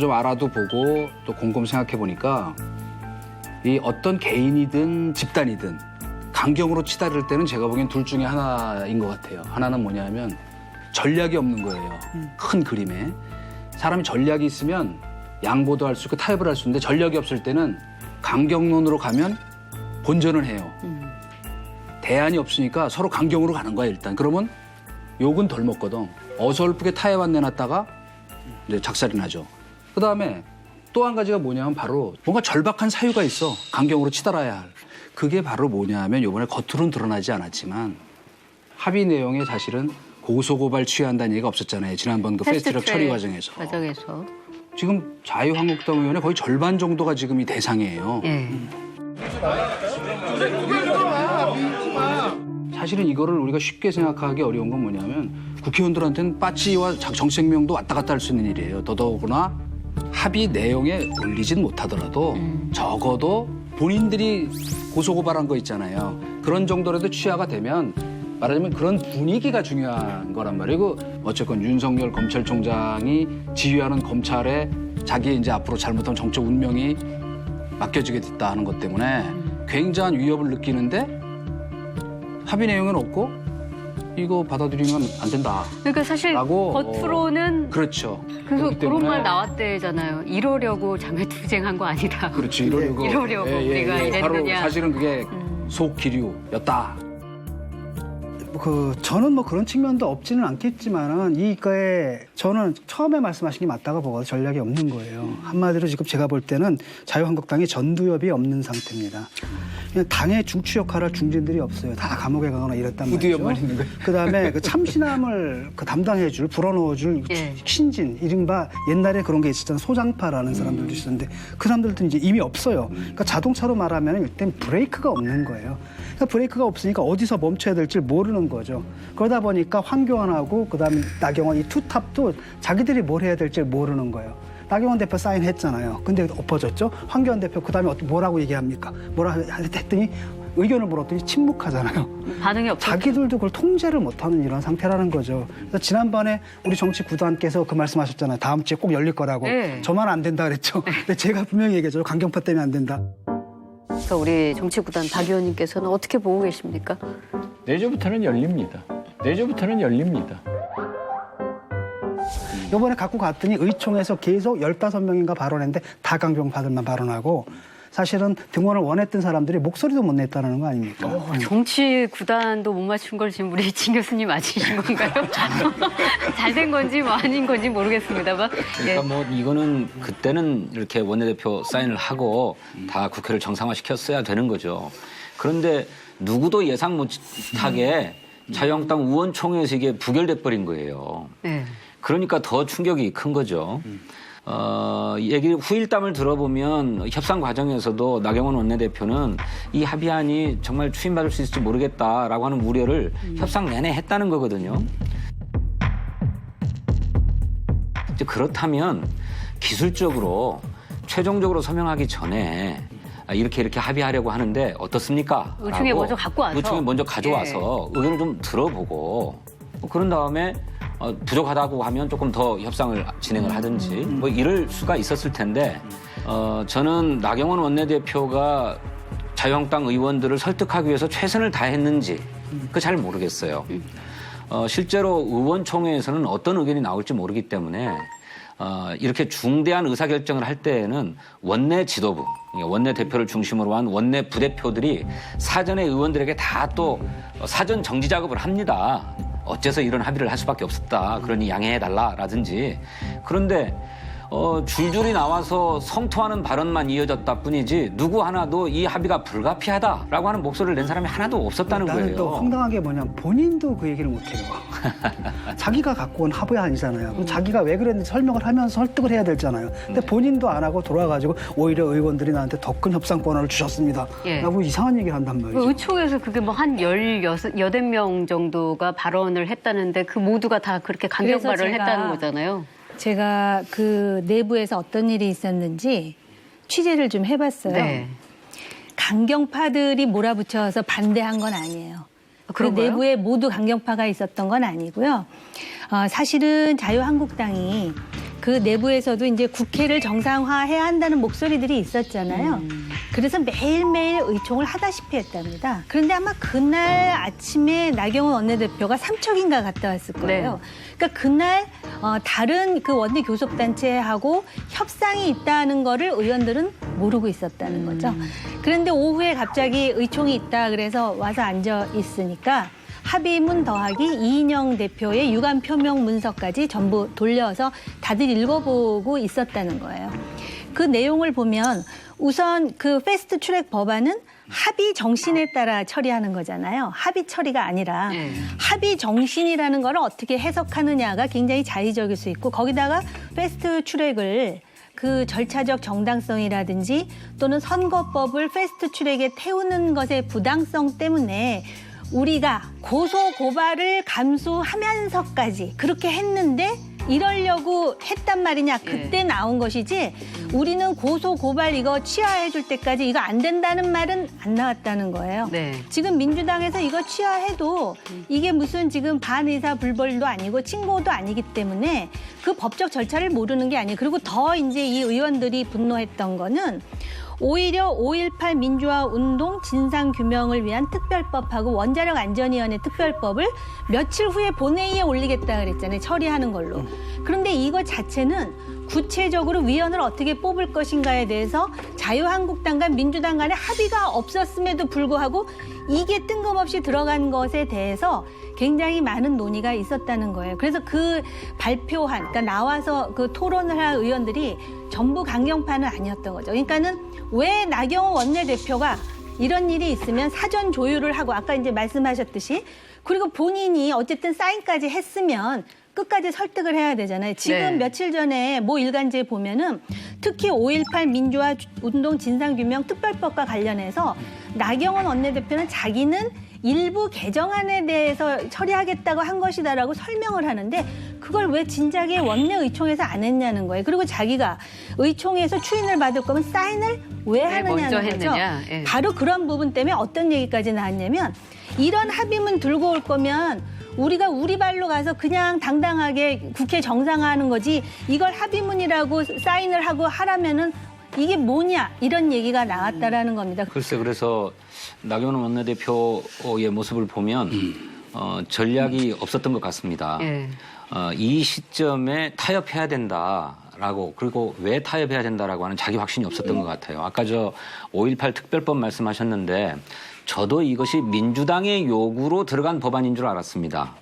좀 알아도 보고 또 곰곰 생각해 보니까 이 어떤 개인이든 집단이든 강경으로 치달을 때는 제가 보기엔 둘 중에 하나인 것 같아요. 하나는 뭐냐면 전략이 없는 거예요. 큰 그림에. 사람이 전략이 있으면 양보도 할 수 있고 타협을 할 수 있는데 전략이 없을 때는 강경론으로 가면 본전은 해요. 대안이 없으니까 서로 강경으로 가는 거야 일단. 그러면 욕은 덜 먹거든. 어설프게 타협 안 내놨다가 이제 작살이 나죠. 그다음에 또 한 가지가 뭐냐면 바로 뭔가 절박한 사유가 있어. 강경으로 치달아야 할. 그게 바로 뭐냐면 이번에 겉으로는 드러나지 않았지만 합의 내용에 사실은 고소고발 취한다는 얘기가 없었잖아요. 지난번 그 패스트트랙 처리 과정에서. 지금 자유한국당 의원의 거의 절반 정도가 지금 이 대상이에요. 사실은 이거를 우리가 쉽게 생각하기 어려운 건 뭐냐면 국회의원들한테는 빠찌와 정책명도 왔다 갔다 할 수 있는 일이에요. 더더구나 합의 내용에 올리진 못하더라도 적어도 본인들이 고소고발한 거 있잖아요. 그런 정도라도 취하가 되면 말하자면 그런 분위기가 중요한 거란 말이고 어쨌건 윤석열 검찰총장이 지휘하는 검찰에 자기의 이제 앞으로 잘못하면 정책 운명이 맡겨지게 됐다 하는 것 때문에 굉장한 위협을 느끼는데 합의 내용은 없고 이거 받아들이면 안 된다. 그러니까 사실 겉으로는 그렇죠. 그래서 그런 말 나왔대잖아요. 이러려고 자매투쟁한 거 아니다. 그렇지 이러려고 우리가 이랬느냐. 바로 사실은 그게 속 기류였다. 저는 뭐 그런 측면도 없지는 않겠지만은 이거에 저는 처음에 말씀하신 게 맞다고 보거든요. 전략이 없는 거예요. 한마디로 지금 제가 볼 때는 자유한국당이 전두엽이 없는 상태입니다. 그냥 당의 중추 역할을 할 중진들이 없어요. 다 감옥에 가거나 이랬단 말이죠. 후두엽만 있는 거예요. 그다음에 그 참신함을 담당해줄, 불어넣어줄 신진, 이른바 옛날에 그런 게 있었잖아요. 소장파라는 사람들도 있었는데 그 사람들도 이제 이미 없어요. 그러니까 자동차로 말하면 일단 브레이크가 없는 거예요. 그러니까 브레이크가 없으니까 어디서 멈춰야 될지 모르는 거죠. 그러다 보니까 황교안하고 그다음에 나경원 이 투탑도 자기들이 뭘 해야 될지 모르는 거예요. 나경원 대표 사인했잖아요. 근데 엎어졌죠. 황교안 대표 그다음에 뭐라고 얘기합니까? 뭐라 했더니 의견을 물었더니 침묵하잖아요. 반응이 없죠. 자기들도 그걸 통제를 못하는 이런 상태라는 거죠. 그래서 지난번에 우리 정치 구단께서 그 말씀하셨잖아요. 다음 주에 꼭 열릴 거라고. 네. 저만 안 된다 그랬죠. 근데 제가 분명히 얘기했죠. 강경파 때문에 안 된다. 그래서 우리 정치구단 박 의원님께서는 어떻게 보고 계십니까? 내주부터는 열립니다. 내주부터는 열립니다. 이번에 갖고 갔더니 의총에서 계속 15명인가 발언했는데 다 강경파들만 발언하고 사실은 등원을 원했던 사람들이 목소리도 못 냈다는 거 아닙니까? 정치 구단도 못 맞춘 걸 지금 우리 진 교수님 맞히신 건가요? 잘 된 건지 뭐 아닌 건지 모르겠습니다만. 그러니까 뭐 이거는 그때는 이렇게 원내대표 사인을 하고 다 국회를 정상화시켰어야 되는 거죠. 그런데 누구도 예상 못하게 자유한국당 의원총회에서 이게 부결돼 버린 거예요. 네. 그러니까 더 충격이 큰 거죠. 얘기 후일담을 들어보면 협상 과정에서도 나경원 원내대표는 이 합의안이 정말 추인받을 수 있을지 모르겠다라고 하는 우려를 협상 내내 했다는 거거든요. 이제 그렇다면 기술적으로 최종적으로 서명하기 전에 이렇게 합의하려고 하는데 어떻습니까? 의총에 먼저 갖고 와서. 의총에 먼저 가져와서 의견을 좀 들어보고 그런 다음에 부족하다고 하면 조금 더 협상을 진행을 하든지 뭐 이럴 수가 있었을 텐데 저는 나경원 원내대표가 자유한국당 의원들을 설득하기 위해서 최선을 다했는지 그거 잘 모르겠어요. 실제로 의원총회에서는 어떤 의견이 나올지 모르기 때문에 이렇게 중대한 의사결정을 할 때에는 원내 지도부, 원내 대표를 중심으로 한 원내 부대표들이 사전에 의원들에게 다 또 사전 정지 작업을 합니다. 어째서 이런 합의를 할 수밖에 없었다. 그러니 양해해달라라든지. 그런데 줄줄이 나와서 성토하는 발언만 이어졌다 뿐이지 누구 하나도 이 합의가 불가피하다라고 하는 목소리를 낸 사람이 하나도 없었다는 거예요. 나는 또 황당한 게 뭐냐면 본인도 그 얘기를 못해요. 자기가 갖고 온 합의안이잖아요. 그럼 자기가 왜 그랬는지 설명을 하면서 설득을 해야 되잖아요. 근데 본인도 안 하고 돌아가지고 오히려 의원들이 나한테 더 큰 협상 권한을 주셨습니다. 라고 이상한 얘기를 한단 말이죠. 의총에서 그게 뭐 한 18명 정도가 발언을 했다는데 그 모두가 다 그렇게 강경 발언을 했다는 거잖아요. 제가 그 내부에서 어떤 일이 있었는지 취재를 좀 해봤어요. 네. 강경파들이 몰아붙여서 반대한 건 아니에요. 그 그런가요? 내부에 모두 강경파가 있었던 건 아니고요. 사실은 자유한국당이 그 내부에서도 이제 국회를 정상화해야 한다는 목소리들이 있었잖아요. 그래서 매일매일 의총을 하다시피 했답니다. 그런데 아마 그날 아침에 나경원 원내대표가 삼척인가 갔다 왔을 거예요. 그러니까 그날 다른 그 원내 교섭단체하고 협상이 있다는 거를 의원들은 모르고 있었다는 거죠. 그런데 오후에 갑자기 의총이 있다 그래서 와서 앉아 있으니까 합의문 더하기 이인영 대표의 유감 표명 문서까지 전부 돌려서 다들 읽어보고 있었다는 거예요. 그 내용을 보면 우선 그 패스트 트랙 법안은 합의 정신에 따라 처리하는 거잖아요. 합의 처리가 아니라 합의 정신이라는 걸 어떻게 해석하느냐가 굉장히 자의적일 수 있고 거기다가 패스트 트랙을 그 절차적 정당성이라든지 또는 선거법을 패스트 트랙에 태우는 것의 부당성 때문에 우리가 고소 고발을 감수하면서까지 그렇게 했는데 이러려고 했단 말이냐. 그때 나온 것이지 우리는 고소 고발 이거 취하해 줄 때까지 이거 안 된다는 말은 안 나왔다는 거예요. 지금 민주당에서 이거 취하해도 이게 무슨 지금 반의사 불벌도 아니고 친고도 아니기 때문에 그 법적 절차를 모르는 게 아니에요. 그리고 더 이제 이 의원들이 분노했던 거는 오히려 5.18 민주화 운동 진상규명을 위한 특별법하고 원자력 안전위원회 특별법을 며칠 후에 본회의에 올리겠다 그랬잖아요. 처리하는 걸로. 그런데 이거 자체는 구체적으로 위원을 어떻게 뽑을 것인가에 대해서 자유한국당과 민주당 간에 합의가 없었음에도 불구하고 이게 뜬금없이 들어간 것에 대해서 굉장히 많은 논의가 있었다는 거예요. 그래서 그 발표한, 그러니까 나와서 그 토론을 할 의원들이 전부 강경파는 아니었던 거죠. 그러니까는 왜 나경원 원내대표가 이런 일이 있으면 사전 조율을 하고 아까 이제 말씀하셨듯이 그리고 본인이 어쨌든 사인까지 했으면 끝까지 설득을 해야 되잖아요. 지금 며칠 전에 모 일간지에 보면은 특히 5.18 민주화 운동 진상규명 특별법과 관련해서 나경원 원내대표는 자기는 일부 개정안에 대해서 처리하겠다고 한 것이다라고 설명을 하는데 그걸 왜 진작에 원내 의총에서 안 했냐는 거예요. 그리고 자기가 의총에서 추인을 받을 거면 사인을 왜 하느냐는 거죠. 바로 그런 부분 때문에 어떤 얘기까지 나왔냐면 이런 합의문 들고 올 거면 우리가 우리 발로 가서 그냥 당당하게 국회 정상화하는 거지 이걸 합의문이라고 사인을 하고 하라면은 이게 뭐냐 이런 얘기가 나왔다라는 겁니다. 글쎄 그래서 나경원 원내대표의 모습을 보면 전략이 없었던 것 같습니다. 이 시점에 타협해야 된다라고 그리고 왜 타협해야 된다라고 하는 자기 확신이 없었던 것 같아요. 아까 저 5.18 특별법 말씀하셨는데 저도 이것이 민주당의 요구로 들어간 법안인 줄 알았습니다.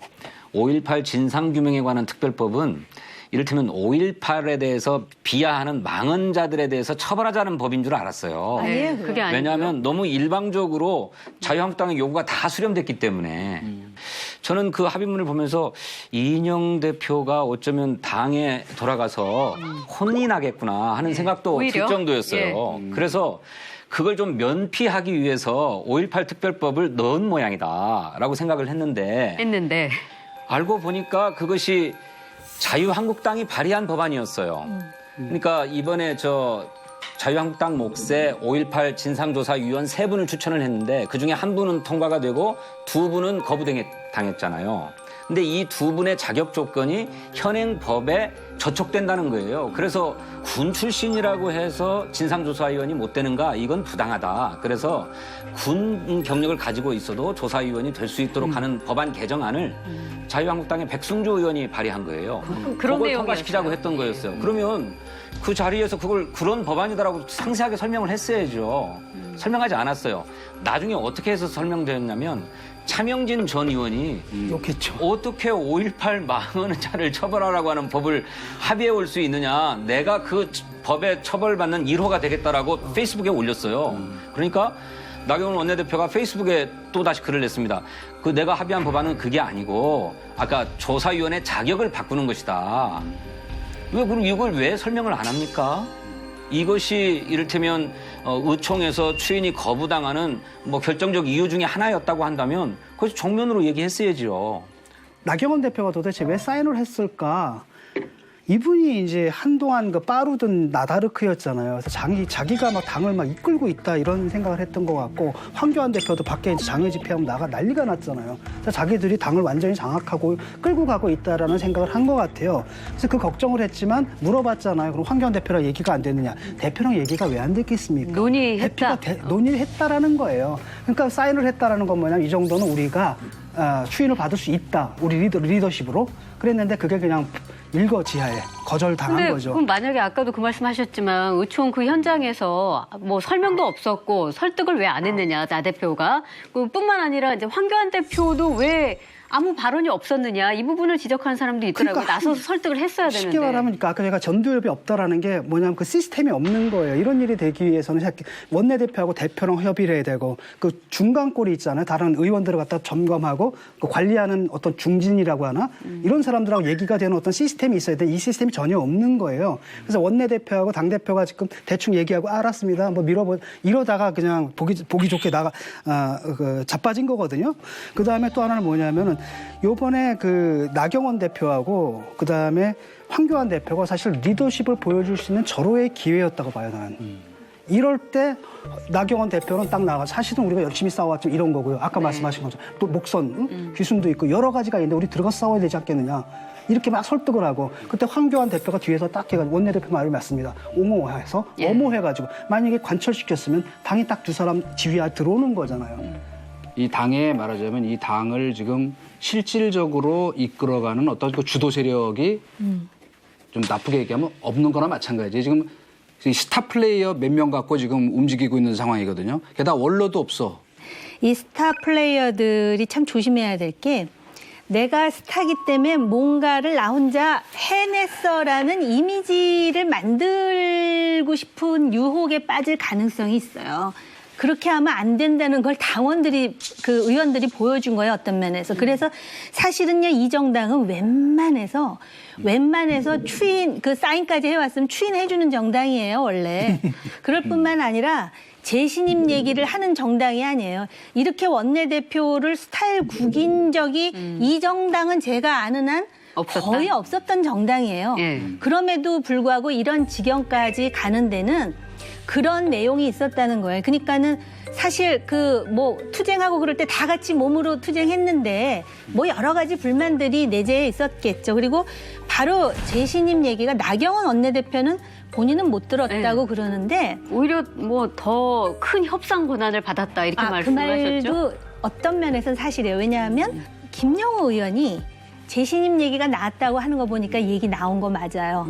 5.18 진상규명에 관한 특별법은 이를테면 5.18에 대해서 비하하는 망언자들에 대해서 처벌하자는 법인 줄 알았어요. 아니에요, 그게 아니고요. 왜냐하면 너무 일방적으로 자유한국당의 요구가 다 수렴됐기 때문에 저는 그 합의문을 보면서 이인영 대표가 어쩌면 당에 돌아가서 혼이 나겠구나 하는 생각도 들 정도였어요. 그래서 그걸 좀 면피하기 위해서 5.18 특별법을 넣은 모양이다라고 생각을 했는데 알고 보니까 그것이 자유한국당이 발의한 법안이었어요. 그러니까 이번에 저 자유한국당 몫에 5.18 진상조사위원 3분을 추천을 했는데 그중에 1분은 통과가 되고 2분은 거부당했잖아요. 근데 이 2분의 자격 조건이 현행 법에 저촉된다는 거예요. 그래서 군 출신이라고 해서 진상조사위원이 못 되는가? 이건 부당하다. 그래서 군 경력을 가지고 있어도 조사위원이 될 수 있도록 하는 법안 개정안을 자유한국당의 백승주 의원이 발의한 거예요. 그걸 통과시키자고 했던 거였어요. 그러면 그 자리에서 그걸 그런 법안이다라고 상세하게 설명을 했어야죠. 설명하지 않았어요. 나중에 어떻게 해서 설명되었냐면 차명진 전 의원이 욕했죠. 어떻게 5.18 망언자를 처벌하라고 하는 법을 합의해 올 수 있느냐. 내가 그 법에 처벌받는 1호가 되겠다라고 페이스북에 올렸어요. 그러니까 나경원 원내대표가 페이스북에 또 다시 글을 냈습니다. 그 내가 합의한 법안은 그게 아니고 아까 조사위원회 자격을 바꾸는 것이다. 왜 그럼 이걸 왜 설명을 안 합니까? 이것이 이를테면 의총에서 추인이 거부당하는 뭐 결정적 이유 중에 하나였다고 한다면 그것이 정면으로 얘기했어야죠. 나경원 대표가 도대체 왜 사인을 했을까? 이분이 이제 한동안 그 빠르던 나다르크였잖아요. 그래서 자기가 막 당을 막 이끌고 있다 이런 생각을 했던 것 같고 황교안 대표도 밖에 이제 장외 집회하면 나가 난리가 났잖아요. 그래서 자기들이 당을 완전히 장악하고 끌고 가고 있다라는 생각을 한 것 같아요. 그래서 그 걱정을 했지만 물어봤잖아요. 그럼 황교안 대표랑 얘기가 안 됐느냐? 대표랑 얘기가 왜 안 됐겠습니까? 논의했다. 논의를 했다라는 거예요. 그러니까 사인을 했다라는 건 뭐냐면 이 정도는 우리가 추인을 받을 수 있다. 우리 리더십으로. 그랬는데 그게 그냥 일거지하에 거절당한 근데 거죠. 그럼 만약에 아까도 그 말씀하셨지만 의총 그 현장에서 뭐 설명도 없었고 설득을 왜 안 했느냐 나 대표가 뿐만 아니라 이제 황교안 대표도 왜 아무 발언이 없었느냐 이 부분을 지적하는 사람도 있더라고요. 그러니까 나서서 설득을 했어야 되는데. 쉽게 말하면 그러니까 아까 제가 전두엽이 없다라는 게 뭐냐면 그 시스템이 없는 거예요. 이런 일이 되기 위해서는 원내대표하고 대표랑 협의를 해야 되고 그 중간꼴이 있잖아요. 다른 의원들을 갖다 점검하고 그 관리하는 어떤 중진이라고 하나 이런 사람들하고 얘기가 되는 어떤 시스템이 있어야 돼. 이 시스템이 전혀 없는 거예요. 그래서 원내대표하고 당대표가 지금 대충 얘기하고 알았습니다. 뭐 이러다가 그냥 보기 좋게 자빠진 거거든요. 그 다음에 또 하나는 뭐냐면은 요번에 그 나경원 대표하고 그 다음에 황교안 대표가 사실 리더십을 보여줄 수 있는 절호의 기회였다고 봐요, 나는. 이럴 때 나경원 대표는 딱 나가 사실은 우리가 열심히 싸워왔죠 이런 거고요. 아까 말씀하신 것처럼 또 목선, 귀순도 있고 여러 가지가 있는데 우리 들어가서 싸워야 되지 않겠느냐. 이렇게 막 설득을 하고 그때 황교안 대표가 뒤에서 딱 해가지고 원내대표 말을 맞습니다. 옹호해서 엄호해가지고 만약에 관철시켰으면 당이 딱 두 사람 지휘하에 들어오는 거잖아요. 이 당에 말하자면 이 당을 지금 실질적으로 이끌어가는 어떤 그 주도 세력이 좀 나쁘게 얘기하면 없는 거나 마찬가지예요. 지금 스타 플레이어 몇 명 갖고 지금 움직이고 있는 상황이거든요. 게다가 원로도 없어. 이 스타 플레이어들이 참 조심해야 될 게 내가 스타기 때문에 뭔가를 나 혼자 해냈어라는 이미지를 만들고 싶은 유혹에 빠질 가능성이 있어요. 그렇게 하면 안 된다는 걸 당원들이 그 의원들이 보여준 거예요, 어떤 면에서. 그래서 사실은요, 이 정당은 웬만해서 추인 그 사인까지 해왔으면 추인해주는 정당이에요, 원래. 그럴 뿐만 아니라 재신임 얘기를 하는 정당이 아니에요. 이렇게 원내대표를 스타일 구긴 적이 이 정당은 제가 아는 한 거의 없었던 정당이에요. 그럼에도 불구하고 이런 지경까지 가는 데는 그런 내용이 있었다는 거예요. 그러니까는 사실 그 뭐 투쟁하고 그럴 때 다 같이 몸으로 투쟁했는데 뭐 여러 가지 불만들이 내재해 있었겠죠. 그리고 바로 재신임 얘기가 나경원 원내대표는 본인은 못 들었다고 그러는데 오히려 뭐 더 큰 협상 권한을 받았다 이렇게 그 말씀하셨죠. 말도 어떤 면에서는 사실이에요. 왜냐하면 김영호 의원이 재신임 얘기가 나왔다고 하는 거 보니까 얘기 나온 거 맞아요.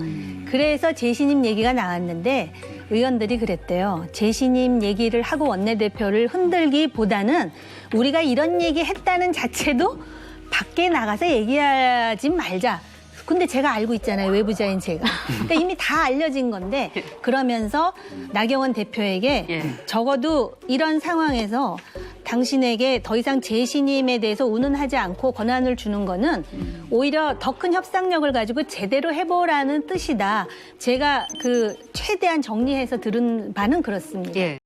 그래서 재신임 얘기가 나왔는데 의원들이 그랬대요. 재신임 얘기를 하고 원내대표를 흔들기보다는 우리가 이런 얘기 했다는 자체도 밖에 나가서 얘기하지 말자. 근데 제가 알고 있잖아요. 외부자인 제가. 그러니까 이미 다 알려진 건데 그러면서 나경원 대표에게 적어도 이런 상황에서 당신에게 더 이상 재신임에 대해서 운운하지 않고 권한을 주는 거는 오히려 더 큰 협상력을 가지고 제대로 해보라는 뜻이다. 제가 그 최대한 정리해서 들은 바는 그렇습니다.